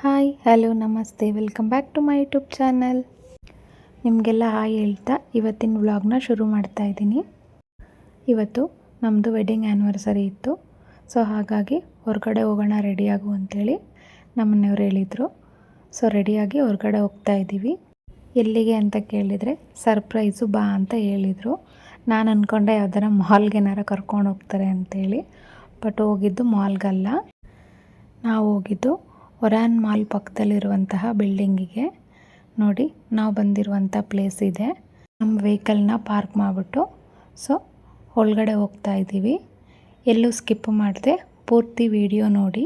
Hi hello ನಮಸ್ತೆ welcome back to my YouTube channel. ನಿಮಗೆಲ್ಲ hi ಹೇಳ್ತಾ ಇವತ್ತಿನ ವ್ಲಾಗ್ನ ಶುರು ಮಾಡ್ತಾ ಇದ್ದೀನಿ. ಇವತ್ತು ನಮ್ಮದು ವೆಡ್ಡಿಂಗ್ ಆ್ಯನಿವರ್ಸರಿ ಇತ್ತು. ಸೊ ಹಾಗಾಗಿ ಹೊರಗಡೆ ಹೋಗೋಣ ರೆಡಿಯಾಗು ಅಂಥೇಳಿ ನಮ್ಮನೆಯವ್ರು ಹೇಳಿದರು. ಸೊ ರೆಡಿಯಾಗಿ ಹೊರಗಡೆ ಹೋಗ್ತಾ ಇದ್ದೀವಿ. ಎಲ್ಲಿಗೆ ಅಂತ ಕೇಳಿದರೆ ಸರ್ಪ್ರೈಸು ಬಾ ಅಂತ ಹೇಳಿದರು. ನಾನು ಅಂದ್ಕೊಂಡೆ ಯಾವ್ದಾರ ಮಾಲ್ಗೇನಾರ ಕರ್ಕೊಂಡು ಹೋಗ್ತಾರೆ ಅಂಥೇಳಿ. ಬಟ್ ಹೋಗಿದ್ದು ಮಾಲ್ಗಲ್ಲ, ನಾವು ಹೋಗಿದ್ದು ಒರಾನ್ ಮಾಲ್ ಪಕ್ಕದಲ್ಲಿರುವಂತಹ ಬಿಲ್ಡಿಂಗಿಗೆ. ನೋಡಿ, ನಾವು ಬಂದಿರುವಂಥ ಪ್ಲೇಸ್ ಇದೆ. ನಮ್ಮ ವೆಹಿಕಲ್ನ ಪಾರ್ಕ್ ಮಾಡಿಬಿಟ್ಟು ಸೊ ಒಳಗಡೆ ಹೋಗ್ತಾ ಇದ್ದೀವಿ. ಎಲ್ಲೂ ಸ್ಕಿಪ್ ಮಾಡದೆ ಪೂರ್ತಿ ವಿಡಿಯೋ ನೋಡಿ.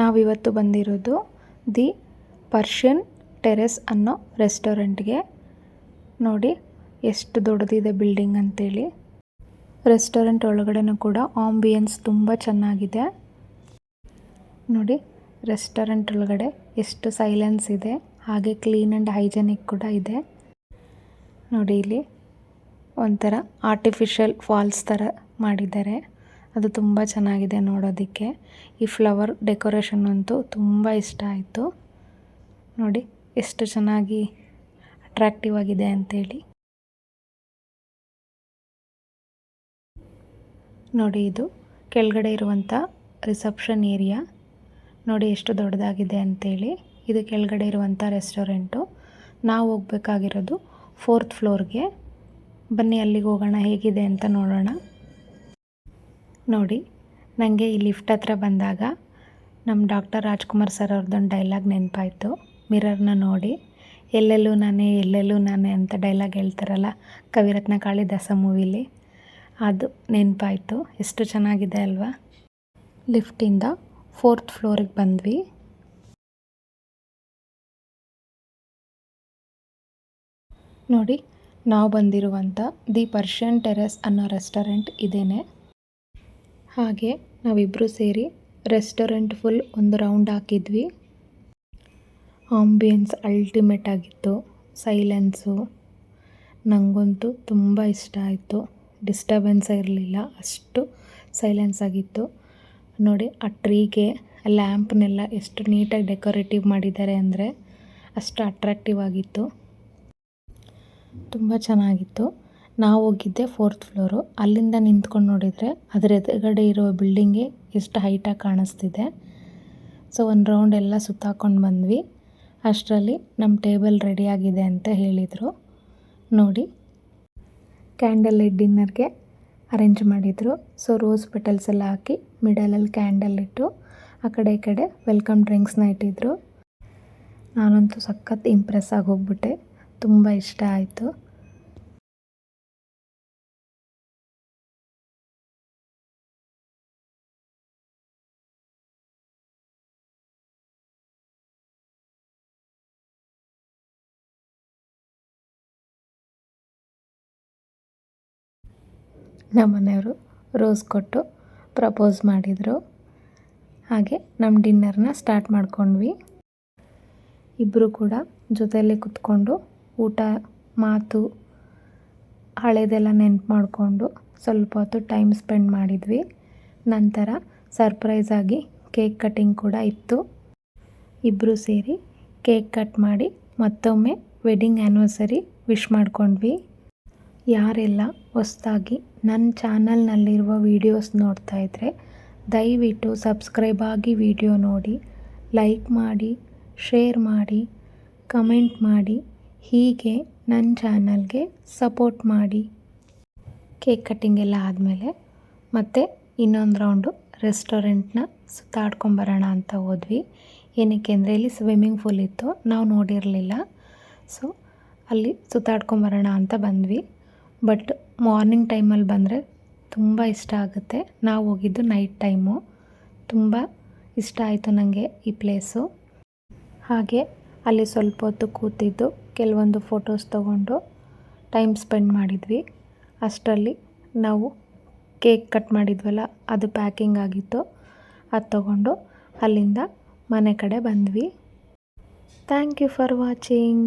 ನಾವಿವತ್ತು ಬಂದಿರೋದು ದಿ ಪರ್ಷಿಯನ್ ಟೆರೆಸ್ ಅನ್ನೋ ರೆಸ್ಟೋರೆಂಟ್ಗೆ. ನೋಡಿ ಎಷ್ಟು ದೊಡ್ಡದಿದೆ ಬಿಲ್ಡಿಂಗ್ ಅಂತೇಳಿ. ರೆಸ್ಟೋರೆಂಟ್ ಒಳಗಡೆನೂ ಕೂಡ ಆಂಬಿಯನ್ಸ್ ತುಂಬ ಚೆನ್ನಾಗಿದೆ. ನೋಡಿ, ರೆಸ್ಟೋರೆಂಟ್ ಒಳಗಡೆ ಎಷ್ಟು ಸೈಲೆನ್ಸ್ ಇದೆ, ಹಾಗೆ ಕ್ಲೀನ್ ಆ್ಯಂಡ್ ಹೈಜೆನಿಕ್ ಕೂಡ ಇದೆ. ನೋಡಿ, ಇಲ್ಲಿ ಒಂಥರ ಆರ್ಟಿಫಿಷಿಯಲ್ ಫಾಲ್ಸ್ ಥರ ಮಾಡಿದ್ದಾರೆ. ಅದು ತುಂಬ ಚೆನ್ನಾಗಿದೆ ನೋಡೋದಕ್ಕೆ. ಈ ಫ್ಲವರ್ ಡೆಕೋರೇಷನ್ ಅಂತೂ ತುಂಬ ಇಷ್ಟ ಆಯಿತು. ನೋಡಿ ಎಷ್ಟು ಚೆನ್ನಾಗಿ ಅಟ್ರಾಕ್ಟಿವ್ ಆಗಿದೆ ಅಂಥೇಳಿ. ನೋಡಿ, ಇದು ಕೆಳಗಡೆ ಇರುವಂಥ ರಿಸೆಪ್ಷನ್ ಏರಿಯಾ. ನೋಡಿ ಎಷ್ಟು ದೊಡ್ಡದಾಗಿದೆ ಅಂಥೇಳಿ. ಇದು ಕೆಳಗಡೆ ಇರುವಂಥ ರೆಸ್ಟೋರೆಂಟು. ನಾವು ಹೋಗ್ಬೇಕಾಗಿರೋದು 4th ಫ್ಲೋರ್ಗೆ. ಬನ್ನಿ ಅಲ್ಲಿಗೆ ಹೋಗೋಣ, ಹೇಗಿದೆ ಅಂತ ನೋಡೋಣ. ನೋಡಿ, ನನಗೆ ಈ ಲಿಫ್ಟ್ ಹತ್ರ ಬಂದಾಗ ನಮ್ಮ ಡಾಕ್ಟರ್ ರಾಜ್ಕುಮಾರ್ ಸರ್ ಅವ್ರದ್ದೊಂದು ಡೈಲಾಗ್ ನೆನಪಾಯಿತು. ಮಿರರ್ನ ನೋಡಿ ಎಲ್ಲೆಲ್ಲೂ ನಾನೇ ಎಲ್ಲೆಲ್ಲೂ ನಾನೇ ಅಂತ ಡೈಲಾಗ್ ಹೇಳ್ತಾರಲ್ಲ, ಕವಿರತ್ನ ಕಾಳಿದಾಸ ಮೂವಿಲಿ. ಅದು ನೆನಪಾಯಿತು. ಎಷ್ಟು ಚೆನ್ನಾಗಿದೆ ಅಲ್ವಾ. ಲಿಫ್ಟಿಂದ 4th ಫ್ಲೋರಿಗೆ ಬಂದ್ವಿ. ನೋಡಿ, ನಾವು ಬಂದಿರುವಂಥ ದಿ ಪರ್ಷಿಯನ್ ಟೆರೆಸ್ ಅನ್ನೋ ರೆಸ್ಟೋರೆಂಟ್ ಇದೇನೆ. ಹಾಗೆ ನಾವಿಬ್ಬರು ಸೇರಿ ರೆಸ್ಟೋರೆಂಟ್ ಫುಲ್ ಒಂದು ರೌಂಡ್ ಹಾಕಿದ್ವಿ. ಆಂಬಿಯನ್ಸ್ ಅಲ್ಟಿಮೇಟ್ ಆಗಿತ್ತು. ಸೈಲೆನ್ಸು ನನಗಂತೂ ತುಂಬ ಇಷ್ಟ ಆಯಿತು. ಡಿಸ್ಟರ್ಬೆನ್ಸೇ ಇರಲಿಲ್ಲ, ಅಷ್ಟು ಸೈಲೆನ್ಸ್ ಆಗಿತ್ತು. ನೋಡಿ, ಆ ಟ್ರೀಗೆ ಆ ಲ್ಯಾಂಪ್ನೆಲ್ಲ ಎಷ್ಟು ನೀಟಾಗಿ ಡೆಕೋರೇಟಿವ್ ಮಾಡಿದ್ದಾರೆ ಅಂದರೆ ಅಷ್ಟು ಅಟ್ರಾಕ್ಟಿವ್ ಆಗಿತ್ತು. ತುಂಬ ಚೆನ್ನಾಗಿತ್ತು. ನಾವು ಹೋಗಿದ್ದೆ 4th ಫ್ಲೋರು. ಅಲ್ಲಿಂದ ನಿಂತ್ಕೊಂಡು ನೋಡಿದರೆ ಅದರ ಎದುರುಗಡೆ ಇರೋ ಬಿಲ್ಡಿಂಗೇ ಎಷ್ಟು ಹೈಟಾಗಿ ಕಾಣಿಸ್ತಿದೆ. ಸೊ ಒಂದು ರೌಂಡ್ ಎಲ್ಲ ಸುತ್ತಾಕೊಂಡು ಬಂದ್ವಿ. ಅಷ್ಟರಲ್ಲಿ ನಮ್ಮ ಟೇಬಲ್ ರೆಡಿಯಾಗಿದೆ ಅಂತ ಹೇಳಿದರು. ನೋಡಿ, ಕ್ಯಾಂಡಲ್ ಲೈಟ್ ಡಿನ್ನರ್ಗೆ ಅರೇಂಜ್ ಮಾಡಿದರು. ಸೊ ರೋಸ್ ಪೆಟಲ್ಸ್ ಎಲ್ಲ ಹಾಕಿ ಮಿಡಲಲ್ಲಿ ಕ್ಯಾಂಡಲ್ ಇಟ್ಟು ಆ ಕಡೆ ಈ ಕಡೆ ವೆಲ್ಕಮ್ ಡ್ರಿಂಕ್ಸ್ನ ಇಟ್ಟಿದ್ದರು. ನಾನಂತೂ ಸಖತ್ ಇಂಪ್ರೆಸ್ ಆಗೋಗ್ಬಿಟ್ಟೆ. ತುಂಬ ಇಷ್ಟ ಆಯಿತು. ನಮ್ಮ ಮನೆಯವರು ರೋಸ್ ಕೊಟ್ಟು ಪ್ರಪೋಸ್ ಮಾಡಿದರು. ಹಾಗೆ ನಮ್ಮ ಡಿನ್ನರ್ನ ಸ್ಟಾರ್ಟ್ ಮಾಡ್ಕೊಂಡ್ವಿ. ಇಬ್ಬರು ಕೂಡ ಜೊತೆಯಲ್ಲೇ ಕೂತ್ಕೊಂಡು ಊಟ, ಮಾತು, ಹಳೇದೆಲ್ಲ ನೆನ್ಪು ಮಾಡಿಕೊಂಡು ಸ್ವಲ್ಪ ಹೊತ್ತು ಟೈಮ್ ಸ್ಪೆಂಡ್ ಮಾಡಿದ್ವಿ. ನಂತರ ಸರ್ಪ್ರೈಸ್ ಆಗಿ ಕೇಕ್ ಕಟ್ಟಿಂಗ್ ಕೂಡ ಇತ್ತು. ಇಬ್ಬರು ಸೇರಿ ಕೇಕ್ ಕಟ್ ಮಾಡಿ ಮತ್ತೊಮ್ಮೆ ವೆಡ್ಡಿಂಗ್ ಆ್ಯನಿವರ್ಸರಿ ವಿಶ್ ಮಾಡ್ಕೊಂಡ್ವಿ. ಯಾರೆಲ್ಲ ಹೊಸದಾಗಿ ನನ್ನ ಚಾನಲ್ನಲ್ಲಿರುವ ವೀಡಿಯೋಸ್ ನೋಡ್ತಾ ಇದ್ದರೆ ದಯವಿಟ್ಟು ಸಬ್ಸ್ಕ್ರೈಬ್ ಆಗಿ ವಿಡಿಯೋ ನೋಡಿ, ಲೈಕ್ ಮಾಡಿ, ಶೇರ್ ಮಾಡಿ, ಕಮೆಂಟ್ ಮಾಡಿ. ಹೀಗೆ ನನ್ನ ಚಾನಲ್ಗೆ ಸಪೋರ್ಟ್ ಮಾಡಿ. ಕೇಕ್ ಕಟ್ಟಿಂಗ್ ಎಲ್ಲ ಆದಮೇಲೆ ಮತ್ತೆ ಇನ್ನೊಂದು ರೌಂಡು ರೆಸ್ಟೋರೆಂಟ್ನ ಸುತ್ತಾಡ್ಕೊಂಬರೋಣ ಅಂತ ಹೋದ್ವಿ. ಏನಕ್ಕೆ ಅಂದರೆ ಇಲ್ಲಿ ಸ್ವಿಮ್ಮಿಂಗ್ ಪೂಲ್ ಇತ್ತು, ನಾವು ನೋಡಿರಲಿಲ್ಲ. ಸೊ ಅಲ್ಲಿ ಸುತ್ತಾಡ್ಕೊಂಬರೋಣ ಅಂತ ಬಂದ್ವಿ. ಬಟ್ ಮಾರ್ನಿಂಗ್ ಟೈಮಲ್ಲಿ ಬಂದರೆ ತುಂಬ ಇಷ್ಟ ಆಗುತ್ತೆ. ನಾವು ಹೋಗಿದ್ದು ನೈಟ್ ಟೈಮು. ತುಂಬ ಇಷ್ಟ ಆಯಿತು ನನಗೆ ಈ ಪ್ಲೇಸು. ಹಾಗೆ ಅಲ್ಲಿ ಸ್ವಲ್ಪ ಹೊತ್ತು ಕೂತಿದ್ದು ಕೆಲವೊಂದು ಫೋಟೋಸ್ ತೊಗೊಂಡು ಟೈಮ್ ಸ್ಪೆಂಡ್ ಮಾಡಿದ್ವಿ. ಅಷ್ಟರಲ್ಲಿ ನಾವು ಕೇಕ್ ಕಟ್ ಮಾಡಿದ್ವಲ್ಲ, ಅದು ಪ್ಯಾಕಿಂಗ್ ಆಗಿತ್ತು. ಅದು ತೊಗೊಂಡು ಅಲ್ಲಿಂದ ಮನೆ ಕಡೆ ಬಂದ್ವಿ. Thank you for watching.